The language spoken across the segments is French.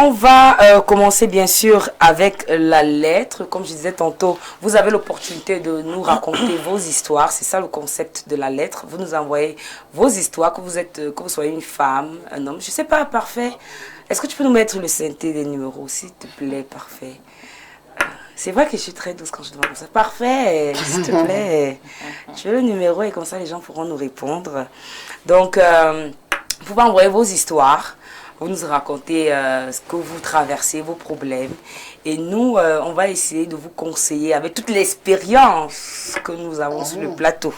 on va commencer bien sûr avec la lettre. Comme je disais tantôt, vous avez l'opportunité de nous raconter vos histoires. C'est ça le concept de la lettre. Vous nous envoyez vos histoires, que vous soyez une femme, un homme. Je ne sais pas, parfait. Est-ce que tu peux nous mettre le synthé des numéros, s'il te plaît, parfait. C'est vrai que je suis très douce quand je demande ça. Parfait, s'il te plaît. Tu veux le numéro et comme ça les gens pourront nous répondre. Donc, vous pouvez envoyer vos histoires. Vous nous racontez ce que vous traversez, vos problèmes. Et nous, on va essayer de vous conseiller avec toute l'expérience que nous avons sur le plateau.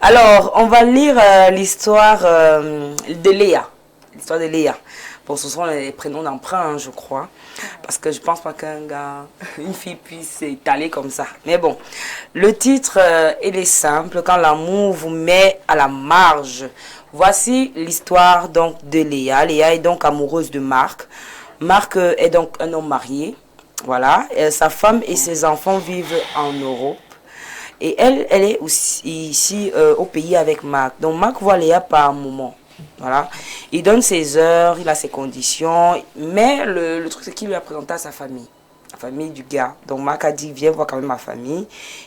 Alors, on va lire l'histoire de Léa. L'histoire de Léa. Bon, ce sont les prénoms d'emprunt, hein, je crois. Parce que je pense pas une fille puisse s'étaler comme ça. Mais bon, le titre, il est simple. Quand l'amour vous met à la marge. Voici l'histoire donc de Léa. Léa est donc amoureuse de Marc. Marc est donc un homme marié. Voilà. Et sa femme et ses enfants vivent en Europe. Et elle est aussi ici au pays avec Marc. Donc Marc voit Léa par moment. Voilà. Il donne ses heures, il a ses conditions. Mais le truc, c'est qu'il lui a présenté à sa famille. La famille du gars. Donc Marc a dit, viens voir quand même ma famille.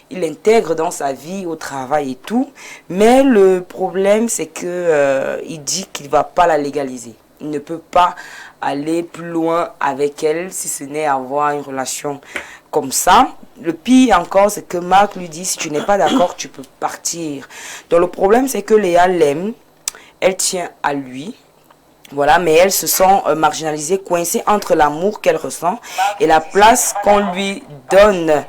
Il l'intègre dans sa vie, au travail et tout. Mais le problème, c'est que il dit qu'il ne va pas la légaliser. Il ne peut pas aller plus loin avec elle si ce n'est avoir une relation comme ça. Le pire encore, c'est que Marc lui dit, si tu n'es pas d'accord, tu peux partir. Donc le problème, c'est que Léa l'aime. Elle tient à lui. Voilà, mais elle se sent marginalisée, coincée entre l'amour qu'elle ressent et la place qu'on lui donne,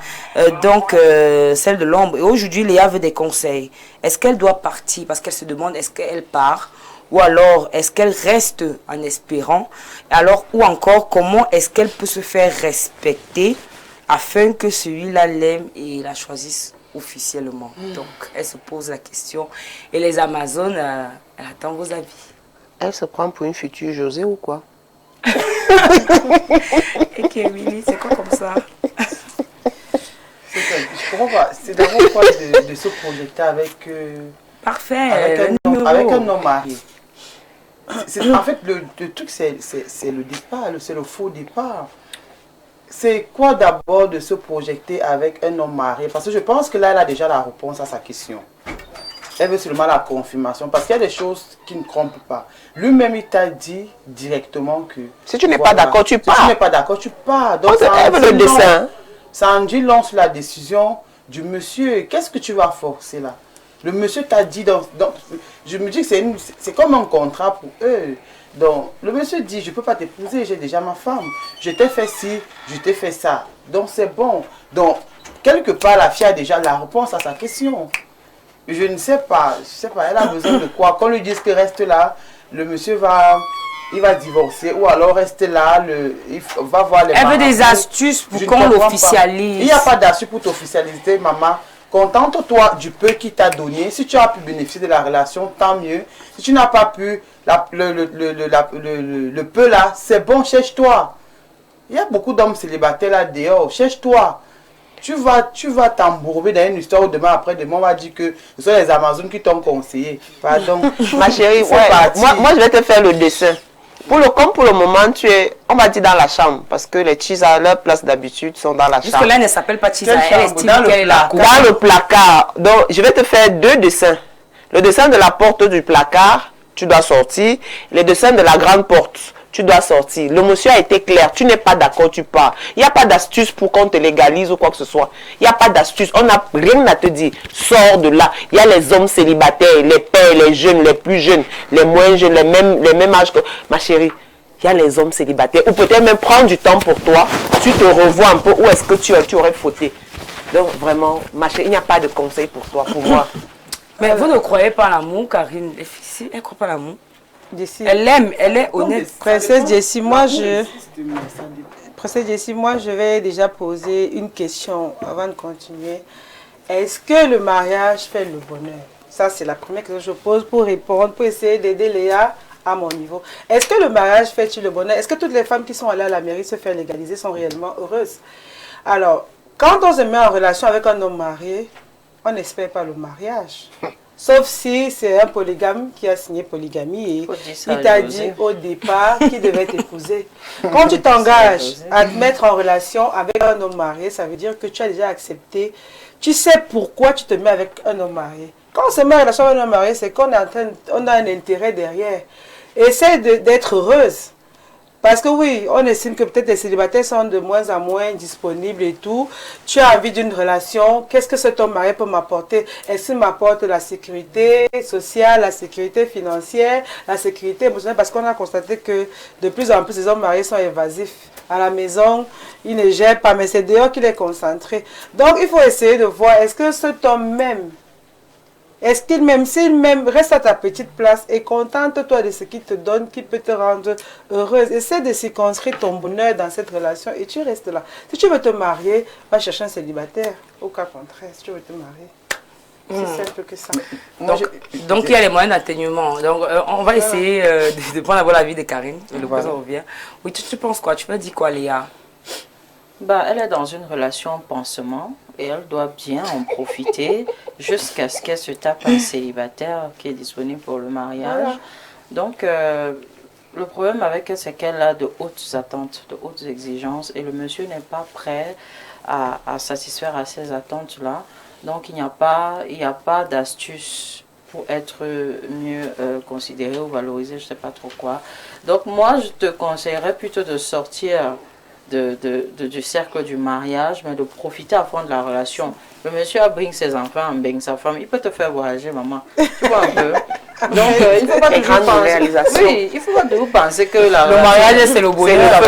celle de l'ombre. Et aujourd'hui, Léa veut des conseils. Est-ce qu'elle doit partir? Parce qu'elle se demande, est-ce qu'elle part? Ou alors, est-ce qu'elle reste en espérant? Alors, ou encore, comment est-ce qu'elle peut se faire respecter afin que celui-là l'aime et la choisisse officiellement? Donc, elle se pose la question. Et les Amazones, elle attend vos avis. Elle se prend pour une future José ou quoi? Et Kémili, c'est quoi comme ça? Je comprends pas. C'est d'abord quoi de se projeter avec... Parfait. Avec un homme marié. En fait, le truc, c'est le départ, c'est le faux départ. C'est quoi d'abord de se projeter avec un homme marié? Parce que je pense que là, elle a déjà la réponse à sa question. Elle veut seulement la confirmation. Parce qu'il y a des choses qui ne trompent pas. Lui-même, il t'a dit directement que... Si tu n'es pas d'accord, tu pars. Si tu n'es pas d'accord, tu pars. Donc, elle veut le dessin. Ça en dit long sur la décision du monsieur. Qu'est-ce que tu vas forcer là? Le monsieur t'a dit... Donc, je me dis que c'est comme un contrat pour eux. Donc, le monsieur dit, je ne peux pas t'épouser, j'ai déjà ma femme. Je t'ai fait ci, je t'ai fait ça. Donc, c'est bon. Donc, quelque part, la fille a déjà la réponse à sa question. Je ne sais pas, elle a besoin de quoi? Qu'on lui dise que reste là, le monsieur va divorcer, ou alors reste là, il va voir les Elle veut des astuces pour qu'on l'officialise. Il n'y a pas d'astuce pour t'officialiser, maman. Contente-toi du peu qu'il t'a donné. Si tu as pu bénéficier de la relation, tant mieux. Si tu n'as pas pu, le peu là, c'est bon, cherche-toi. Il y a beaucoup d'hommes célibataires là dehors, cherche-toi. Tu vas t'embourber dans une histoire où demain après-demain, on va dire que ce sont les Amazones qui t'ont conseillé. Pardon. Ma chérie, moi je vais te faire le dessin. Comme pour le moment, tu es, on va dire dans la chambre, parce que les Chisa, leur place d'habitude sont dans la chambre. Jusque-là, elle ne s'appelle pas Chisa, elle estime qu'elle est là. Dans le placard. Donc, je vais te faire deux dessins. Le dessin de la porte du placard, tu dois sortir. Le dessin de la grande porte, tu dois sortir. Le monsieur a été clair. Tu n'es pas d'accord, tu pars. Il n'y a pas d'astuce pour qu'on te légalise ou quoi que ce soit. Il n'y a pas d'astuce. On n'a rien à te dire. Sors de là. Il y a les hommes célibataires, les pères, les jeunes, les plus jeunes, les moins jeunes, les mêmes âges que... Ma chérie, il y a les hommes célibataires. Ou peut-être même prendre du temps pour toi. Tu te revois un peu. Où est-ce que tu aurais fauté? Donc vraiment, ma chérie, il n'y a pas de conseil pour toi, pour moi. Mais vous ne croyez pas à l'amour, Karine? Les filles, elle ne croit pas à l'amour. Elle l'aime, elle est honnête. Princesse Jessie, moi je vais déjà poser une question avant de continuer. Est-ce que le mariage fait le bonheur? Ça, c'est la première question que je pose pour répondre, pour essayer d'aider Léa à mon niveau. Est-ce que le mariage fait-il le bonheur? Est-ce que toutes les femmes qui sont allées à la mairie se faire légaliser sont réellement heureuses? Alors, quand on se met en relation avec un homme marié, on n'espère pas le mariage. Sauf si c'est un polygame qui a signé polygamie et Faut dire ça il à t'a José. dit au départ qu'il devait t'épouser. Quand tu t'engages à te mettre en relation avec un homme marié, ça veut dire que tu as déjà accepté. Tu sais pourquoi tu te mets avec un homme marié. Quand on se met en relation avec un homme marié, c'est qu'on on a un intérêt derrière. Essaie d'être heureuse. Parce que oui, on estime que peut-être les célibataires sont de moins en moins disponibles et tout. Tu as envie d'une relation. Qu'est-ce que cet homme marié peut m'apporter? Est-ce qu'il m'apporte la sécurité sociale, la sécurité financière, la sécurité émotionnelle? Parce qu'on a constaté que de plus en plus, les hommes mariés sont évasifs. À la maison, ils ne gèrent pas, mais c'est dehors qu'il est concentré. Donc, il faut essayer de voir, est-ce que cet homme m'aime? Est-ce qu'il m'aime? S'il m'aime, reste à ta petite place et contente-toi de ce qu'il te donne, qui peut te rendre heureuse. Essaie de circonscrire ton bonheur dans cette relation et tu restes là. Si tu veux te marier, va chercher un célibataire. Au cas contraire, si tu veux te marier. C'est simple que ça. Donc il y a les moyens d'atténuement. Donc on va essayer de prendre d'abord l'avis de Karine. Le président revient. Oui, tu penses quoi? Tu peux dire quoi, Léa? Bah, elle est dans une relation pansement et elle doit bien en profiter jusqu'à ce qu'elle se tape un célibataire qui est disponible pour le mariage. Voilà. Donc, le problème avec elle, c'est qu'elle a de hautes attentes, de hautes exigences et le monsieur n'est pas prêt à satisfaire à ces attentes-là. Donc, il n'y a pas d'astuce pour être mieux considéré ou valorisé, je ne sais pas trop quoi. Donc, moi, je te conseillerais plutôt de sortir du cercle du mariage, mais de profiter à fond de la relation. Le monsieur a bring ses enfants, bring sa femme, il peut te faire voyager, maman. Tu vois un peu. Donc, il ne faut pas toujours penser. Oui, il faut pas toujours penser que Le mariage, c'est le bonheur. La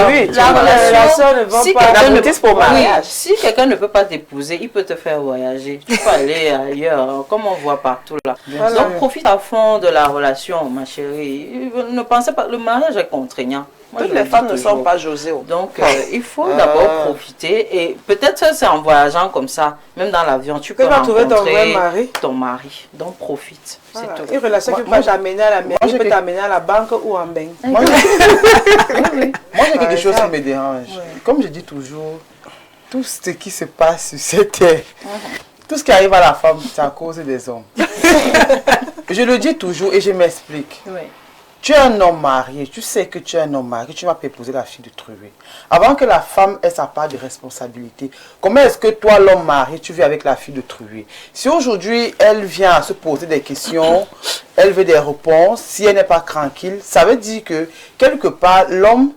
relation ne va si pas. quelqu'un pour mariage. oui, si quelqu'un ne peut pas t'épouser, il peut te faire voyager. Tu peux aller ailleurs, comme on voit partout là. Donc, profite à fond de la relation, ma chérie. Ne pensez pas, le mariage est contraignant. Moi, Toutes je le les dis femmes ne sont toujours. pas José. Donc, il faut d'abord profiter et peut-être c'est en voyageant comme ça, même dans l'avion, tu peux Tu vas trouver ton vrai rencontrer mari. ton mari. Donc, profite. Voilà. C'est tout. Une relation qui peut pas t'amener à la mairie, peut t'amener à la banque ou en banque. Moi, j'ai quelque chose qui me dérange. Comme je dis toujours, tout ce qui se passe sur cette terre, tout ce qui arrive à la femme, c'est à cause des hommes. Je le dis toujours et je m'explique. Oui. Tu es un homme marié, tu sais que tu es un homme marié, tu vas pas épouser la fille de Truvé. Avant que la femme ait sa part de responsabilité, comment est-ce que toi, l'homme marié, tu vis avec la fille de Truvé? Si aujourd'hui, elle vient à se poser des questions, elle veut des réponses, si elle n'est pas tranquille, ça veut dire que, quelque part, l'homme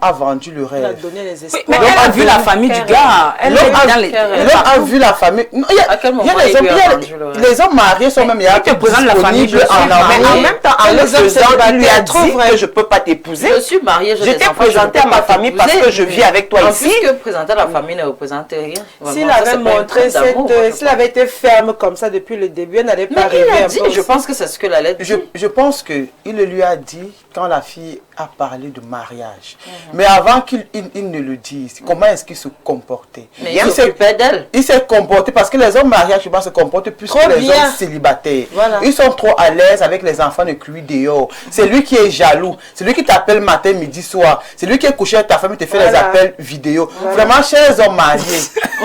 a vendu le Elle a rêve. donné les Oui, espoirs. mais elle a vu la famille du gars. Elle est dans les... L'homme a vu la famille. Non, il y a, À quel moment il y a les il hommes, lui a il y a vendu le rêve? les hommes mariés sont même il te présente la famille, je disponibles suis en mariée. Mais en amour. même temps, en Et le les hommes faisant, il lui a célibataires dit trouvent que je ne peux pas t'épouser. Je suis mariée, j'ai Je des t'ai enfants, je présenté ne à peux ma pas famille parce t'épouser. que je vis avec toi En ici. plus que présenter la famille ne représente rien. S'il Vraiment, ça, avait c'est pas une montré preuve d'amour, moi, je s'il avait été ferme comme ça depuis le début, elle n'allait pas Mais il rêver a un dit, peu je aussi. pense que c'est ce que la lettre dit. Je pense qu'il le lui a dit quand la fille a parlé de mariage. Mais avant qu'il ne le dise, comment est-ce qu'il se comportait? Mais il s'occupait d'elle. Il s'est comporté parce que les hommes mariés, je pense, se comportent plus Trop que les bien. hommes célibataires. Voilà. Ils sont trop à l'aise avec les enfants de lui dehors. C'est lui qui est jaloux. C'est lui qui t'appelle matin, midi, soir. C'est lui qui est couché avec ta femme et te fait les Voilà. appels vidéo. Vraiment, chers hommes mariés,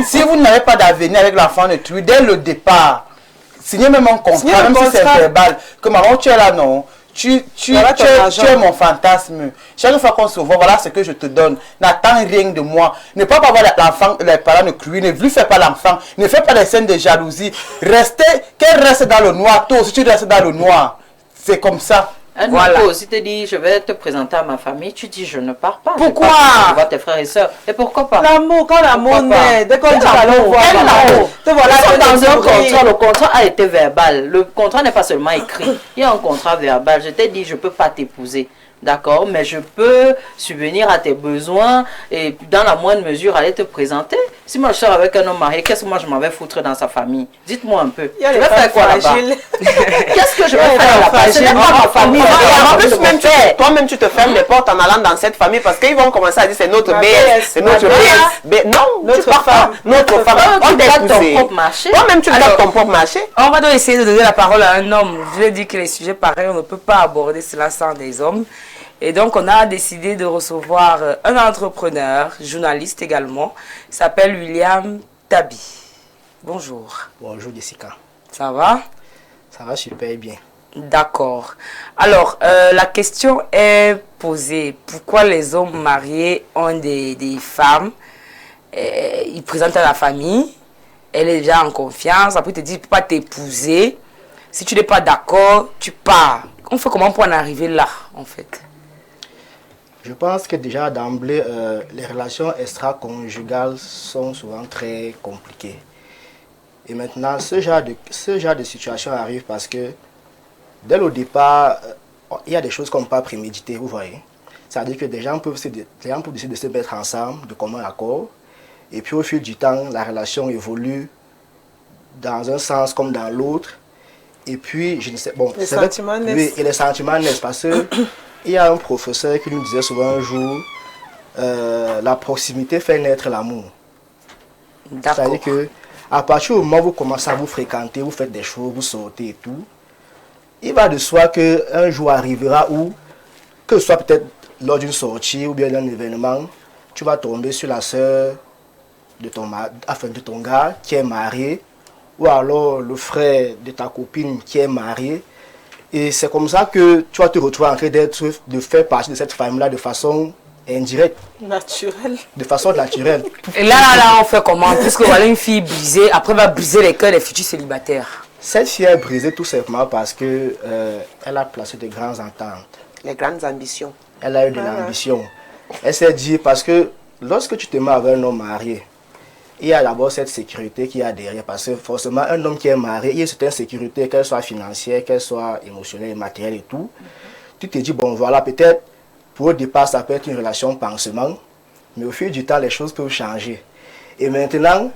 si vous n'avez pas d'avenir avec l'enfant de lui, dès le départ, signez même un Signez contrat, un même si c'est contrat. verbal. Que maman, tu es là, non? Tu Voilà ton argent. es mon fantasme. Chaque fois qu'on se voit, voilà ce que je te donne. N'attends rien de moi. Ne pas avoir l'enfant, les parents ne crient, ne lui fais pas l'enfant. Ne fais pas des scènes de jalousie. Qu'elle reste dans le noir. Toi aussi, tu restes dans le noir. C'est comme ça. Elle Voilà. me pose, il te dit, je vais te présenter à ma famille. Tu dis, je ne pars pas. Pourquoi? Je vois tes frères et sœurs. Et pourquoi pas? L'amour, quand l'amour Pourquoi pas? naît, dès qu'on dit Quel allons amour? voir, Quel amour? te voilà Nous sommes dans dans un ouvriers. contrat, le contrat a été verbal. Le contrat n'est pas seulement écrit. Il y a un contrat verbal. Je t'ai dit, je ne peux pas t'épouser. D'accord, mais je peux subvenir à tes besoins et dans la moindre mesure aller te présenter. Si moi je sors avec un homme marié, qu'est-ce que moi je m'en vais foutre dans sa famille? Dites-moi un peu. Il y a Je les vais femmes faire quoi là-bas? fragiles. Qu'est-ce que je vais Il y a les faire femmes là-bas? Ce fragiles. n'est pas ma famille. En je plus, vais même faire. toi-même, tu te fermes les portes en allant dans cette famille parce qu'ils vont commencer à dire c'est notre Ma BS, BS, c'est notre ma BS. Non, Notre tu pars pas. femme. Notre femme. Oh, On tu t'a gardes ton épousé. propre marché. Toi-même, tu Alors, gardes ton propre marché. On va donc essayer de donner la parole à un homme. Je l'ai dit que les sujets pareils, on ne peut pas aborder cela sans des hommes. Et donc, on a décidé de recevoir un entrepreneur, journaliste également. Il s'appelle William Tabi. Bonjour. Bonjour Jessica. Ça va? Ça va super bien. D'accord. Alors, la question est posée. Pourquoi les hommes mariés ont des femmes, ils présentent à la famille, elle est déjà en confiance, après ils te disent, tu ne peux pas t'épouser. Si tu n'es pas d'accord, tu pars. On fait comment pour en arriver là, en fait? Je pense que déjà d'emblée, les relations extra-conjugales sont souvent très compliquées. Et maintenant, ce genre de situation arrive parce que dès le départ, il y a des choses qu'on ne peut pas préméditer, vous voyez. C'est-à-dire que des gens peuvent décider de se mettre ensemble de commun accord. Et puis au fil du temps, la relation évolue dans un sens comme dans l'autre. Et puis, je ne sais, bon, les sentiments naissent. Oui, et les sentiments naissent parce que il y a un professeur qui nous disait souvent un jour, la proximité fait naître l'amour. D'accord. C'est-à-dire que à partir du moment où vous commencez à vous fréquenter, vous faites des choses, vous sortez et tout, il va de soi qu'un jour arrivera où, que ce soit peut-être lors d'une sortie ou bien d'un événement, tu vas tomber sur la sœur de ton gars qui est marié, ou alors le frère de ta copine qui est marié. Et c'est comme ça que tu vas te retrouver en train de faire partie de cette famille-là de façon indirecte. Naturelle. De façon naturelle. Et là, on fait comment? Puisque voilà une fille brisée, après va briser les cœurs des futurs célibataires. Cette fille est brisée tout simplement parce que elle a placé de grandes ententes. Les grandes ambitions. Elle a eu de l'ambition. Elle s'est dit, parce que lorsque tu te mets avec un homme marié, il y a d'abord cette sécurité qu'il y a derrière. Parce que forcément, un homme qui est marié, il y a une certaine sécurité, qu'elle soit financière, qu'elle soit émotionnelle, matérielle et tout. Tu te dis, bon voilà, peut-être, pour au départ, ça peut être une relation pansement, mais au fil du temps, les choses peuvent changer. Et maintenant,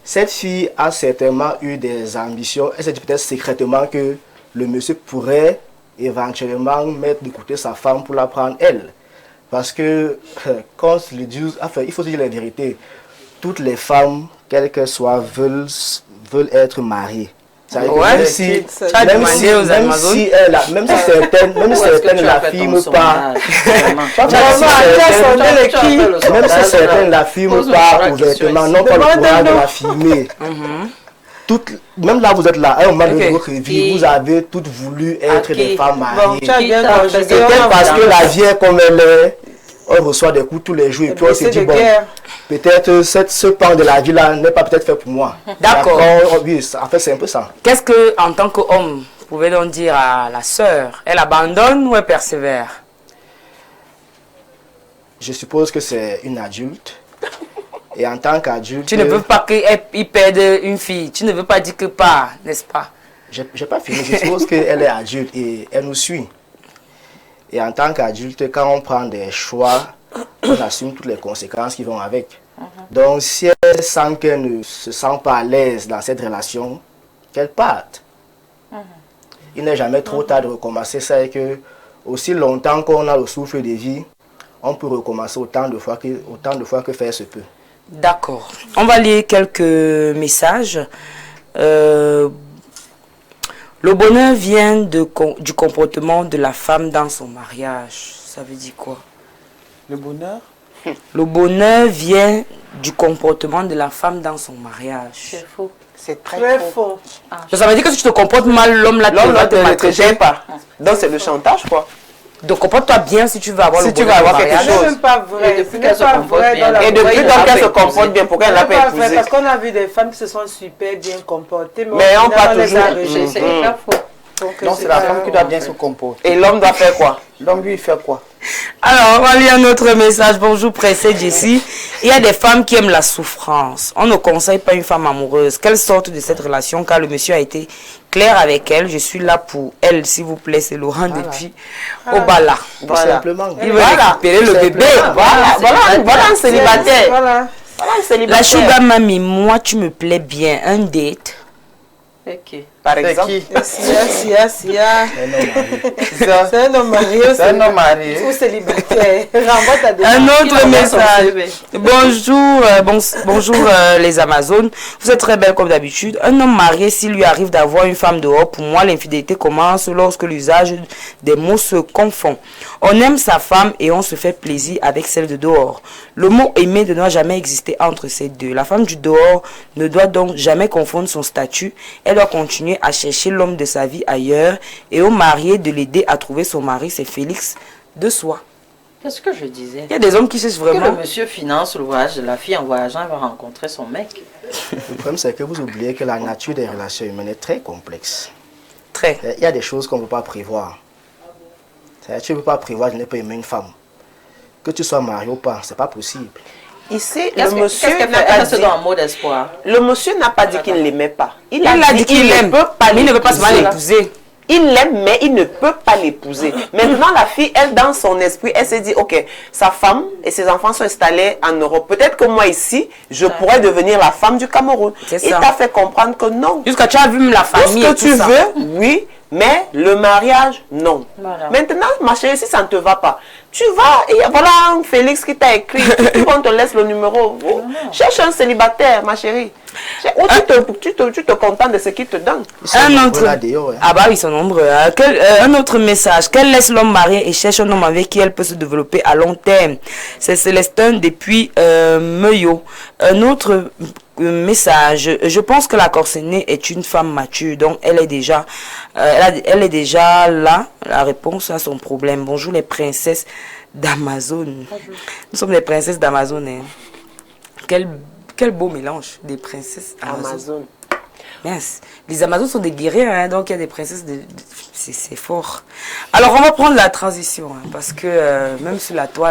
cette fille a certainement eu des ambitions. Elle s'est dit peut-être secrètement que le monsieur pourrait éventuellement mettre de côté sa femme pour la prendre elle. Parce que, quand on le dit, enfin, il faut se dire la vérité. Toutes les femmes, quelles qu'elles soient, veulent être mariées. Ouais, même si certaines ne l'affirment pas, même si certaines ne l'affirment pas ouvertement, n'ont pas le courage de l'affirmer. Même là, vous êtes là, à un moment de votre vie, vous avez toutes voulu être des femmes mariées. Peut-être parce que la vie est comme elle est, on reçoit des coups tous les jours et puis on se dit, bon, peut-être ce pan de la vie là n'est pas peut-être fait pour moi. D'accord. Oui, en fait, c'est un peu ça. Qu'est-ce que, en tant qu'homme, vous pouvez donc dire à la sœur? Elle abandonne ou elle persévère? Je suppose que c'est une adulte. Et en tant qu'adulte... Tu ne veux pas qu'il perde une fille. Tu ne veux pas dire que pas, n'est-ce pas? Je n'ai pas fini. Je suppose qu'elle est adulte et elle nous suit. Et en tant qu'adulte, quand on prend des choix, on assume toutes les conséquences qui vont avec. Donc, si elle sent qu'elle ne se sent pas à l'aise dans cette relation, qu'elle parte. Il n'est jamais trop tard de recommencer ça et que, aussi longtemps qu'on a le souffle de vie, on peut recommencer autant de fois que faire se peut. D'accord. On va lire quelques messages. Le bonheur vient du comportement de la femme dans son mariage. Ça veut dire quoi? Le bonheur? Le bonheur vient du comportement de la femme dans son mariage. C'est faux. C'est très faux. Ça veut dire que si tu te comportes mal, l'homme là ne te gère pas. Donc c'est le chantage quoi. Donc comporte-toi bien si tu veux avoir le bonheur. Si tu veux avoir quelque chose. C'est même pas vrai. Et depuis qu'elle se comporte bien. Et depuis qu'elle se comporte bien, pourquoi elle n'a pas épousé? Parce qu'on a vu des femmes qui se sont super bien comportées. Mais on parle les toujours. a rejetées. C'est hyper faux. Donc c'est la femme qui doit bien se comporter. Et l'homme doit faire quoi? L'homme lui il fait quoi? Alors, on va lire un autre message. Bonjour, pressé Jessie. Il y a des femmes qui aiment la souffrance. On ne conseille pas une femme amoureuse. Qu'elle sorte de cette relation car le monsieur a été clair avec elle. Je suis là pour elle, s'il vous plaît. C'est Laurent depuis Obala. Tout simplement. Il veut récupérer le bébé. Voilà un célibataire. Voilà. La sugar mamie, moi tu me plais bien. Un date. Ok. Par C'est exemple. qui? Sia. C'est un homme marié. C'est un homme marié. Ou célibataire. Renvoie ta demande. Un autre message. Bonjour les Amazones. Vous êtes très belles comme d'habitude. Un homme marié, s'il lui arrive d'avoir une femme dehors, pour moi l'infidélité commence lorsque l'usage des mots se confond. On aime sa femme et on se fait plaisir avec celle de dehors. Le mot aimer ne doit jamais exister entre ces deux. La femme du dehors ne doit donc jamais confondre son statut. Elle doit continuer à chercher l'homme de sa vie ailleurs et au marié de l'aider à trouver son mari, c'est Félix de Soi. Qu'est-ce que je disais? Il y a des hommes qui cherchent Que vraiment. le monsieur finance le voyage de la fille, en voyageant, il va rencontrer son mec. Le problème, c'est que vous oubliez que la nature des relations humaines est très complexe. Très. Il y a des choses qu'on ne peut pas prévoir. C'est-à-dire, tu ne peux pas prévoir de ne pas aimer une femme. Que tu sois marié ou pas, c'est pas possible. Ici, Qu'est-ce le monsieur qu'elle n'a fait? pas Elle reste dit... dans un mot d'espoir. Le monsieur n'a pas dit qu'il ne l'aimait pas. Il a dit qu'il ne l'aime, peut pas mais il ne veut pas se l'épouser. l'épouser. Il l'aime, mais il ne peut pas l'épouser. Maintenant, la fille, elle, dans son esprit, elle s'est dit, ok, sa femme et ses enfants sont installés en Europe. Peut-être que moi, ici, je pourrais devenir la femme du Cameroun. C'est Il ça. t'a fait comprendre que non. Jusqu'à tu as vu la Tout famille ce et que tout tu ça. veux, oui, mais le mariage, non. Voilà. Maintenant, ma chérie, si ça ne te va pas, tu vas, et voilà un Félix qui t'a écrit, on te laisse le numéro. Cherche un célibataire, ma chérie. Ou tu te contentes de ce qu'il te donne. Ils sont Un nombreux autre. là dehors, hein. Ah bah oui, ils sont nombreux. Un autre message. Qu'elle laisse l'homme marié et cherche un homme avec qui elle peut se développer à long terme. C'est Célestin depuis Meuillot. Un autre message. Je pense que la Corsenée est une femme mature. Donc elle est déjà, elle est déjà là. La réponse à son problème. Bonjour les princesses d'Amazon. Nous sommes les princesses d'Amazon. Hein. Quel beau mélange des princesses Amazon. Mince. Les Amazones sont des guerrières, hein, donc il y a des princesses c'est fort. Alors on va prendre la transition, hein, parce que même sur la toile,